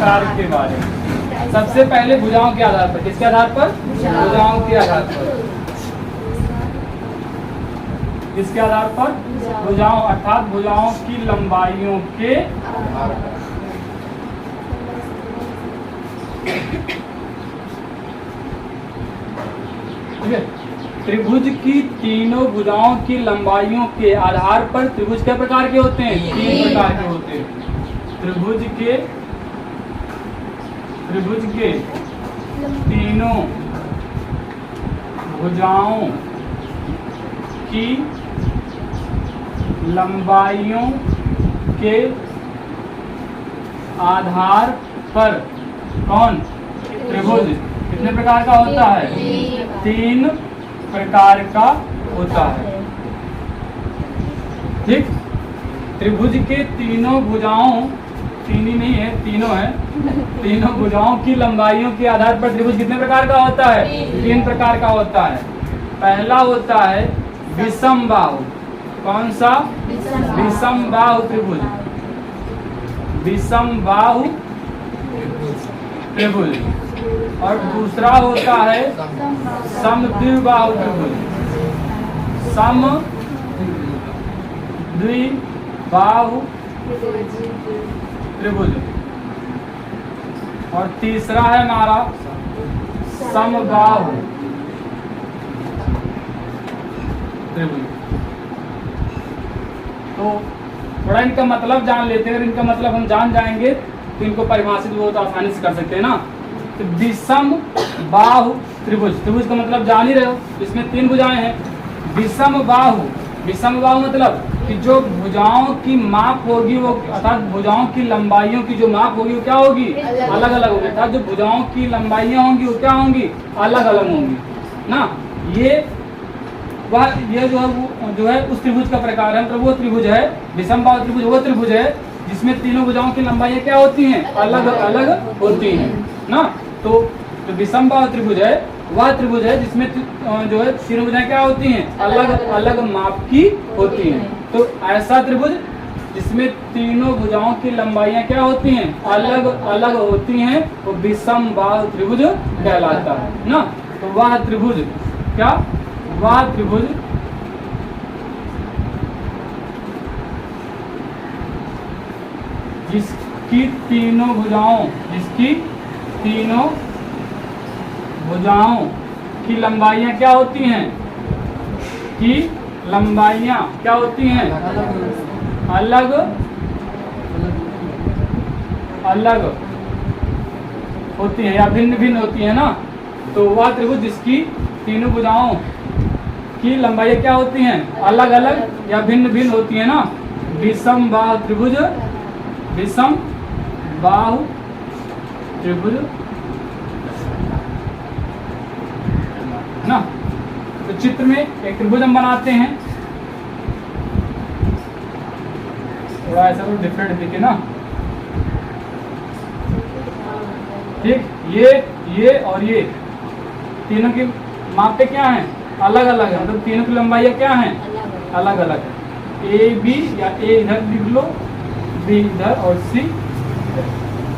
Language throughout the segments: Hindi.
प्रकार के बारे में। सबसे पहले भुजाओं के आधार पर, किसके आधार पर? भुजाओं के आधार पर। किसके आधार पर? भुजाओं, अर्थात भुजाओं की लंबाइयों के आधार पर। ठीक है। त्रिभुज की तीनों भुजाओं की लंबाइयों के आधार पर त्रिभुज कितने प्रकार के होते हैं? 3 प्रकार के होते हैं। त्रिभुज के तीनों भुजाओं की लंबाइयों के आधार पर कौन? त्रिभुज कितने प्रकार का होता है? 3 प्रकार का होता है। ठीक। त्रिभुज के तीनों भुजाओं, तीन ही नहीं है, तीनों है, तीनों भुजाओं की लंबाइयों के आधार पर त्रिभुज कितने प्रकार का होता है? 3 प्रकार का होता है। पहला होता है विषम बाहु। कौन सा? विषम बाहु त्रिभुज। विषम बाहु त्रिभुज। और दूसरा होता है समद्विबाहु त्रिभुज। समद्विबाहु त्रिभुज। और तीसरा है हमारा समबाहु त्रिभुज। तो थोड़ा इनका मतलब जान लेते हैं। अगर इनका मतलब हम जान जाएंगे तो इनको परिभाषित बहुत आसानी से कर सकते हैं ना। तो विषम बाहु त्रिभुज, त्रिभुज का मतलब जान ही रहे हो, इसमें 3 भुजाएं हैं। विषम बाहु, विषम बाहु मतलब कि जो भुजाओं की माप होगी वो, अर्थात भुजाओं की लंबाइयों की जो माप होगी वो क्या होगी? अलग अलग होगी। अर्थात जो भुजाओं की लंबाइयां होंगी वो क्या होंगी? अलग अलग होंगी ना। ये जो है उस त्रिभुज का प्रकार है। मतलब वो त्रिभुज है, विषम बाहु त्रिभुज वो त्रिभुज है जिसमें तीनों भुजाओं की लंबाइयां क्या होती हैं? अलग अलग होती हैं ना। तो विषम बाहु त्रिभुज है वह त्रिभुज है जिसमें जो है तीनों भुजाएं क्या होती हैं? अलग अलग माप की होती हैं। तो ऐसा त्रिभुज जिसमें तीनों भुजाओं की लंबाइयां क्या होती हैं? अलग अलग होती हैं, वो विषम बाहु त्रिभुज कहलाता है ना। तो वह त्रिभुज क्या? वह त्रिभुज जिसकी तीनों भुजाओं की लंबाइयां क्या होती हैं? की लंबाइयां क्या होती हैं? अलग अलग होती हैं या भिन्न भिन्न होती है ना। तो वह त्रिभुज जिसकी तीनों भुजाओं की लंबाइयां क्या होती हैं? अलग अलग या भिन्न भिन्न होती है ना। विषम बाहु त्रिभुज, विषम बाहु त्रिभुज ना। तो चित्र में एक त्रिभुज हम बनाते हैं, थोड़ा ऐसा तो डिफरेंट दिखे ना। ठीक। ये और ये तीनों की मापे क्या है? अलग अलग है। मतलब तीनों की लंबाइयां क्या है? अलग अलग है। ए बी या ए इधर लिख लो, बी इधर और सी।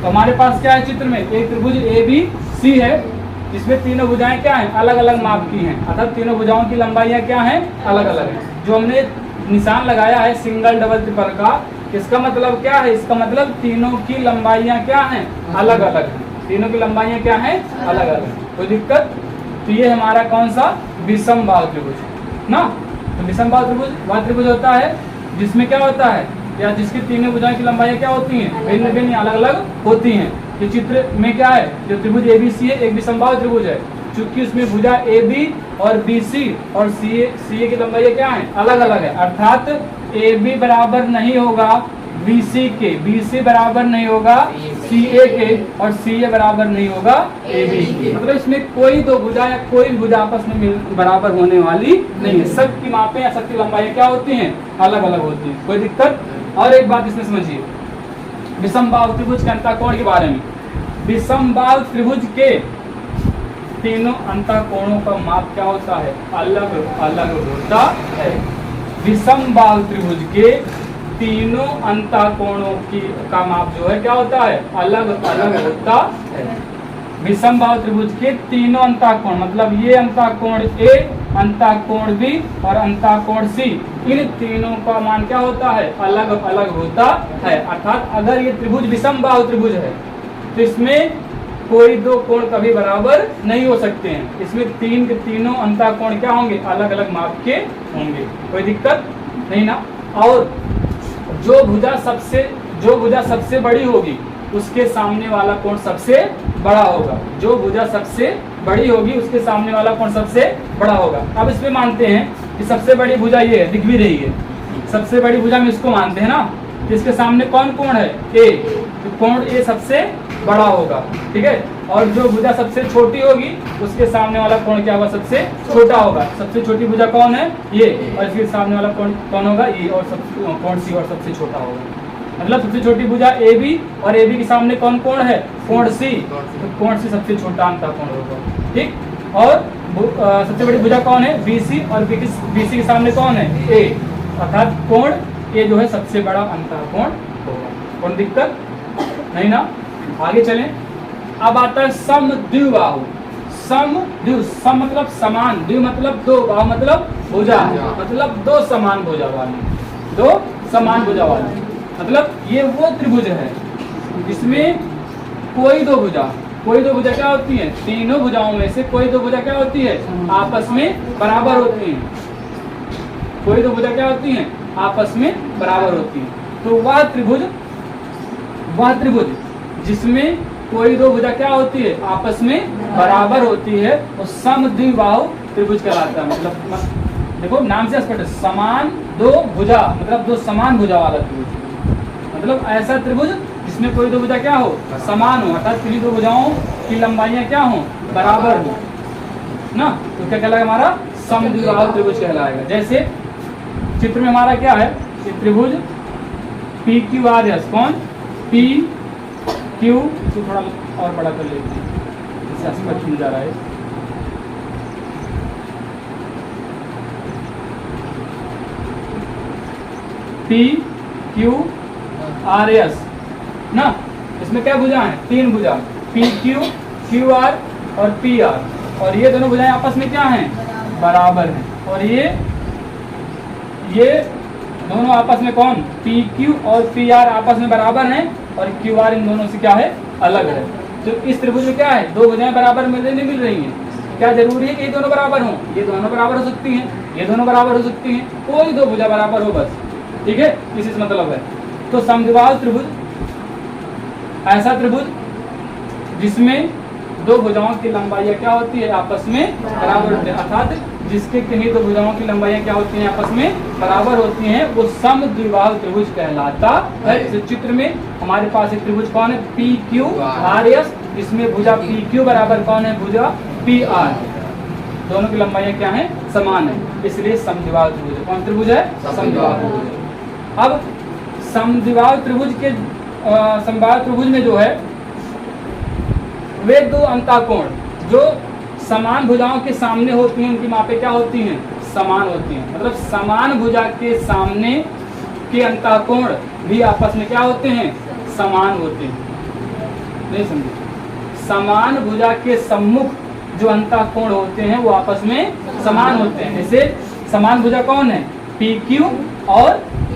तो हमारे पास क्या है चित्र में? एक त्रिभुज ए बी सी है जिसमें तीनों भुजाएं क्या हैं? अलग अलग माप की हैं। अर्थात तीनों भुजाओं की लंबाइयां क्या हैं? अलग अलग हैं। जो हमने निशान लगाया है सिंगल डबल ट्रिपल का, इसका मतलब क्या है? इसका मतलब तीनों की लंबाइयां क्या हैं? अलग अलग हैं। तीनों की लंबाइयां क्या हैं? अलग अलग। कोई दिक्कत? तो ये हमारा कौन सा? विषम बाहु त्रिभुज ना। तो विषम बाहु त्रिभुज वह त्रिभुज होता है जिसमें क्या होता है, या जिसकी तीनों भुजाएं की लंबाइयां क्या होती हैं? भिन्न भिन्न अलग अलग होती हैं। ये चित्र में क्या है? जो त्रिभुज एबीसी है एक विषम बाहु त्रिभुज है, चूंकि उसमें भुजा ए बी और बी सी और सी ए की लंबाई क्या है? अलग अलग है। अर्थात ए बी बराबर नहीं होगा बी सी के, बी सी बराबर नहीं होगा सी ए के, और सी ए बराबर नहीं होगा ए बी के। मतलब इसमें कोई दो भुजा या कोई भुजा आपस में बराबर होने वाली नहीं है। सबकी मापें या सबकी लंबाई क्या होती हैं? अलग अलग होती है। कोई दिक्कत? और एक बात इसमें समझिए, विषम बाहु त्रिभुज के अंतःकोण के बारे में। विषम बाहु त्रिभुज के तीनों अंतःकोणों का माप क्या होता है? अलग अलग होता है। विषम बाहु त्रिभुज के तीनों अंतःकोणों की का माप जो है क्या होता है, अलग अलग होता है। विषम बाहु त्रिभुज के तीनों अंतःकोण मतलब ये अंतःकोण ए, अंतःकोण बी और अंतःकोण सी, इन तीनों का मान क्या होता है, अलग अलग होता है। अर्थात अगर ये त्रिभुज विषम बाहु त्रिभुज है तो इसमें कोई दो कोण कभी बराबर नहीं हो सकते हैं। इसमें तीन के तीनों अंतःकोण क्या होंगे, अलग अलग माप के होंगे, कोई दिक्कत नहीं ना। और जो भुजा सबसे बड़ी होगी उसके सामने वाला कोण सबसे बड़ा होगा। जो भुजा सबसे बड़ी होगी उसके सामने वाला कोण सबसे बड़ा होगा। अब इसमें मानते हैं कि सबसे बड़ी भुजा ये है, दिख भी रही है, सबसे बड़ी भुजा में इसको मानते हैं ना। इसके सामने कौन कोण है, ए, तो कोण ए सबसे बड़ा होगा, ठीक है। और जो भुजा सबसे छोटी होगी उसके सामने वाला कोण क्या होगा, सबसे छोटा होगा। सबसे छोटी भुजा कौन है, ये, और इसके सामने वाला कोण कौन होगा, ये, और कोण सी, और सबसे छोटा होगा। मतलब सबसे छोटी भुजा ए बी, और ए बी के सामने कौन कोण है, कोण सी, तो कोण सी सबसे छोटा अंतःकोण होगा, ठीक। और सबसे बड़ी भुजा कौन है, बी सी, और बी सी के सामने कौन है, ए, अर्थात कोण ए जो है सबसे बड़ा अंतःकोण होगा। कोई दिक्कत नहीं ना। आगे चलें। अब आता है समद्विबाहु। समद्वि, सम मतलब समान, द्वि मतलब दो, बाहु मतलब भुजा, मतलब दो समान भुजा वाली, दो समान भुजा वाली। मतलब ये वो त्रिभुज है जिसमें कोई दो भुजा क्या होती है, तीनों भुजाओं में से कोई दो भुजा क्या होती है, आपस में बराबर होती है। कोई दो भुजा क्या होती है, आपस में बराबर होती है। तो वह त्रिभुज जिसमें कोई दो भुजा क्या होती है, आपस में बराबर होती है, वो समद्विबाहु त्रिभुज कहलाता है। मतलब देखो नाम से स्पष्ट, समान दो भुजा मतलब दो समान भुजा वाला त्रिभुज, मतलब ऐसा त्रिभुज जिसमें कोई दो भुजा क्या हो, समान हो, अर्थात किसी दो भुजाओं की लंबाइयां क्या हो, बराबर हो ना, तो क्या कहलाएगा, हमारा समद्विबाहु त्रिभुज कहलाएगा। जैसे चित्र में हमारा क्या है, त्रिभुज पी क्यू आर एस, कौन, पी क्यू, इसको थोड़ा और बड़ा कर लेते हैं, इससे स्पष्ट मिल जा रहा है। पी क्यू आर एस ना, इसमें क्या भुजा है, तीन भुजा, पी क्यू, क्यू आर और पी आर, और ये दोनों भुजाएं आपस में क्या हैं, बराबर हैं। और ये दोनों आपस में कौन, पी क्यू और पी आर आपस में बराबर हैं, और क्यू आर इन दोनों से क्या है, अलग है। तो इस त्रिभुज में क्या है, दो भुजाएं बराबर मिल रही हैं। क्या जरूरी है कि ये दोनों बराबर हों, ये दोनों बराबर हो सकती हैं, ये दोनों बराबर हो सकती हैं, कोई दो भुजा बराबर हो बस, ठीक है, इसी से मतलब है। तो समद्विबाहु त्रिभुज ऐसा त्रिभुज जिसमें दो भुजाओं की लंबाइयां क्या होती है, आपस में बराबर होती है, अर्थात जिसके किन्हीं दो भुजाओं की लंबाइयां क्या होती हैं, आपस में बराबर होती हैं, वो समद्विबाहु त्रिभुज कहलाता है। इस चित्र में हमारे पास एक त्रिभुज कौन है, पी क्यू आर एस, इसमें भुजा पी क्यू बराबर कौन है, भुजा पी आर, दोनों की लंबाइयां क्या है, समान है, इसलिए समद्विबाहु त्रिभुज। कौन त्रिभुज है, समद्विबाहु त्रिभुज। अब समद्विबाहु त्रिभुज के समबाहु त्रिभुज में जो है वे दो अंतःकोण जो समान भुजाओं के सामने होती हैं, उनकी मापें क्या होती हैं, समान होती हैं। मतलब समान भुजा के सामने के अंतःकोण भी आपस में क्या होते हैं, समान होते हैं। नहीं समझे, समान भुजा के सम्मुख जो अंतःकोण होते हैं वो आपस में समान होते हैं। जैसे समान भुजा कौन है, पी क्यू और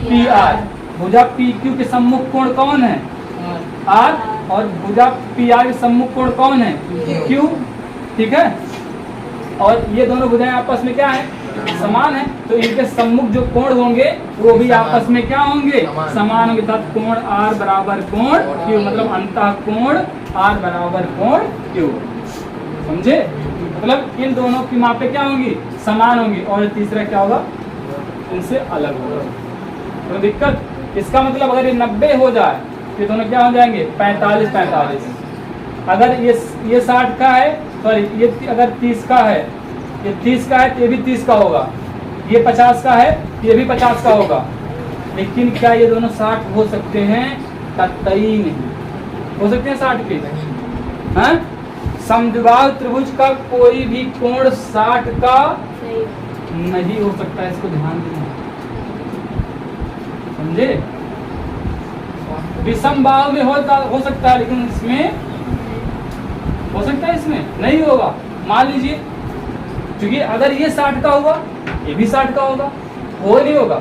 पी आर। भुजा पी क्यू के सम्मुख कोण कौन है, आर, और भुजा पी आर के सम्मुख कोण कौन है, क्यू, ठीक है। और ये दोनों भुजाएं आपस में क्या है, समान है, तो इनके सम्मुख जो कोण होंगे वो भी आपस में क्या होंगे, समान होंगे। तथा कोण आर बराबर कोण क्यू, मतलब अंतःकोण आर बराबर कोण क्यू, समझे। मतलब इन दोनों की मापें क्या होंगी, समान होंगी, और तीसरा क्या होगा, इनसे अलग होगा। तो दिक्कत, इसका मतलब अगर ये 90 हो जाए तो दोनों क्या हो जाएंगे, 45-45। अगर ये 60 का है, सॉरी ये अगर 30 का है, ये 30 का है तो ये भी 30 का होगा, ये 50 का है ये भी 50 का होगा। लेकिन क्या ये दोनों 60 हो सकते हैं, कतई नहीं हो सकते हैं 60 के, हैं। समद्विबाहु त्रिभुज का कोई भी कोण 60 का नहीं हो सकता, इसको ध्यान देना, समझे? विषम बाहु में हो सकता है, लेकिन इसमें हो सकता है, इसमें नहीं होगा। मान लीजिए, क्योंकि अगर ये 60 का हुआ, ये भी 60 का होगा, वो नहीं होगा।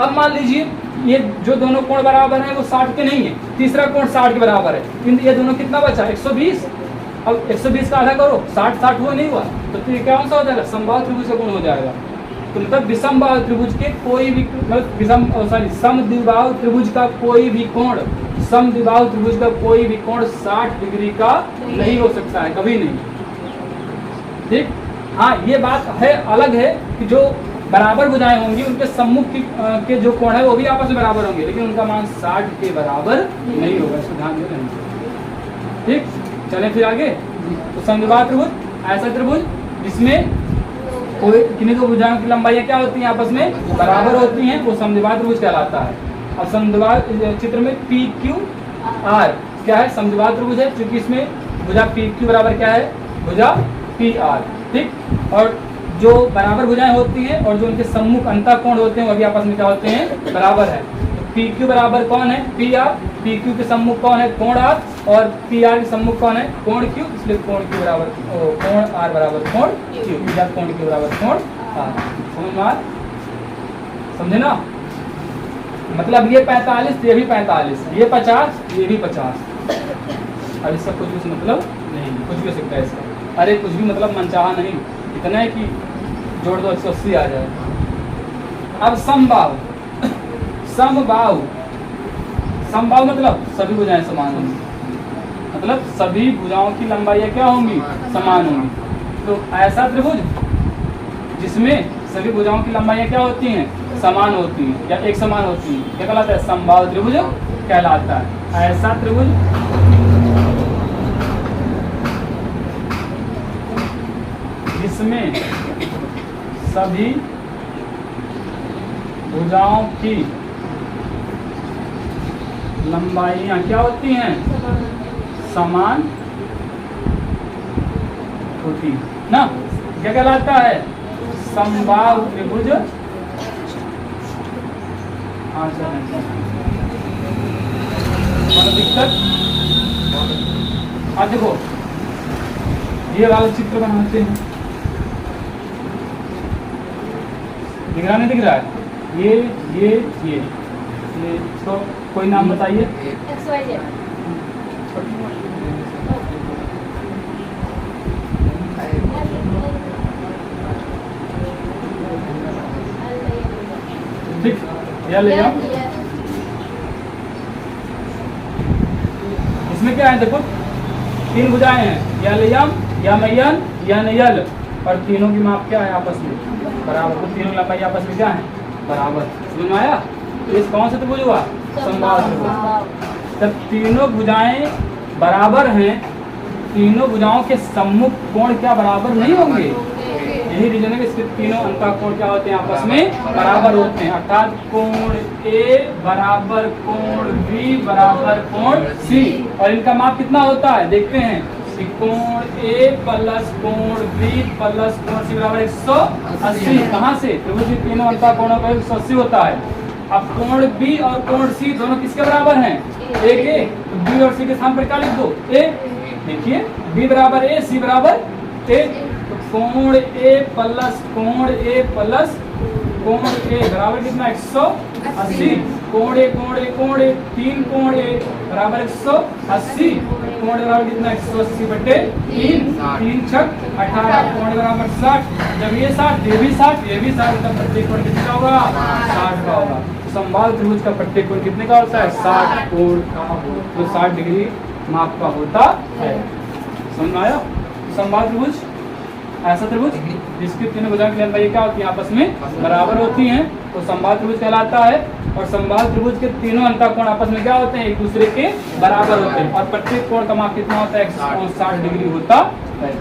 अब मान लीजिए ये जो दोनों कोण बराबर हैं वो 60 के नहीं है, तीसरा कोण 60 के बराबर है, किंतु ये दोनों कितना बचा? 120। अब 120 का आधा करो, 60 हुआ नहीं हुआ, तो ये कौन सा हो जाएगा? समबाहु त्रिभुज का गुण हो जाएगा। तो मतलब विषमबाहु त्रिभुज के कोई भी मतलब समद्विबाहु त्रिभुज का कोई भी कोण, समद्विबाहु त्रिभुज का कोई भी कोण 60 डिग्री का नहीं हो सकता है, कभी नहीं। ठीक, हाँ ये बात है, अलग है कि जो बराबर भुजाएं होंगी उनके सम्मुख के जो कोण है वो भी आपस में बराबर होंगे, लेकिन उनका मान 60 के बराबर नहीं होगा, इसको ध्यान में रखना। ठीक, चले फिर आगे। तो समद्विबाहु त्रिभुज, ऐसा त्रिभुज जिसमें कोई किन्हीं दो भुजाओं की लंबाइयां क्या होती हैं? आपस में बराबर होती हैं, वो समद्विबाहु त्रिभुज कहलाता है। अब समद्विबाहु चित्र में पी क्यू आर क्या है? समद्विबाहु त्रिभुज है, क्योंकि इसमें भुजा पी क्यू बराबर क्या है? भुजा पी आर। ठीक, और जो बराबर भुजाएं होती हैं और जो उनके सम्मुख अंतःकोण होते हैं वो भी आपस में क्या होते हैं? बराबर है। तो पी क्यू बराबर कौन है? P R. पी क्यू के सम्मुख कौन है? कोण आर। और पी आर के सम्मुख कौन है? कोण क्यू। इसलिए कोण क्यू बराबर कोण आर बराबर कोण क्यू, कोण क्यू बराबर कोण आर। समझ में आया? समझे ना? मतलब ये 45, ये भी 45, ये 50, ये भी 50। अब इसका कुछ भी मतलब नहीं, कुछ भी हो सकता है इसका। अरे कुछ भी मतलब मनचाहा नहीं, इतना है कि जोड़ दो 180 आ जाए। अब समबाहु, समबाहु, समबाहु मतलब सभी भुजाएं समान होंगी, मतलब सभी भुजाओं की लंबाइयां क्या होंगी? समान होंगी। तो ऐसा त्रिभुज जिसमें सभी भुजाओं की लंबाइयां क्या होती हैं? समान होती हैं या एक समान होती हैं, क्या कहलाता है? समबाहु त्रिभुज कहलाता है। ऐसा त्रिभुज जिसमें सभी भुजाओं की लंबाइयां क्या होती हैं? समान होती ना, क्या कहलाता है? समबाहु त्रिभुज। दिक्कत? अब देखो ये वाला चित्र बनाते हैं, दिख रहा नहीं दिख रहा है? ये तो कोई नाम बताइए। ठीक, या ले जाओ। इसमें क्या है? देखो 3 भुजाएं हैं, या लयम, या मय्यन, या नयल, और तीनों की माप क्या है? आपस में बराबर। तो तीनों लंबाई आपस में क्या है? बराबर। समझ में आया? इस कौन सा त्रिभुज हुआ? समबाहु त्रिभुज। जब तीनों भुजाएं बराबर हैं, तीनों भुजाओं के सम्मुख कोण क्या बराबर नहीं होंगे? यही रीजन है कि इसके तीनों अंतःकोण क्या होते हैं? आपस में बराबर होते हैं। अर्थात कोण ए बराबर कोण बी बराबर कोण सी, और इनका माप कितना होता है? देखते हैं, कोण ए प्लस कोण बी प्लस कोण सी बराबर 180। कहाँ से? त्रिभुज के तीनों अंतःकोणों का 180 होता है। अब कोण बी और कोण सी दोनों किसके बराबर हैं? एक ए। तो बी और सी के स्थान पर क्या लिख दो? ए। देखिए बी बराबर ए, सी बराबर ए। तो कोण ए प्लस कोण ए प्लस कोण ए बराबर कितना? 180। कोण ए 3 कोण ए बराबर 180। कोण बराबर कितना? 180/3, 3 छक 18। कोण बराबर 60। जब ये 60, ये भी 60, ये भी 60, तब प्रत्येक कोण कितना होगा? 60 का होगा। समबाहु त्रिभुज का प्रत्येक कोण कितने का होता है? 60 कोण का होता, तो 60 डिग्री माप का होता है। समझ में आया? समबाहु त्रिभुज ऐसा त्रिभुज जिसकी तीनों भुजाओं की लंबाई क्या होती है? आपस में बराबर होती हैं, तो समबाहु त्रिभुज कहलाता है। और समबाहु त्रिभुज के तीनों अंतःकोण आपस में क्या होते हैं? एक दूसरे के बराबर होते हैं, और प्रत्येक कोण का माप कितना होता है? 160 डिग्री होता है।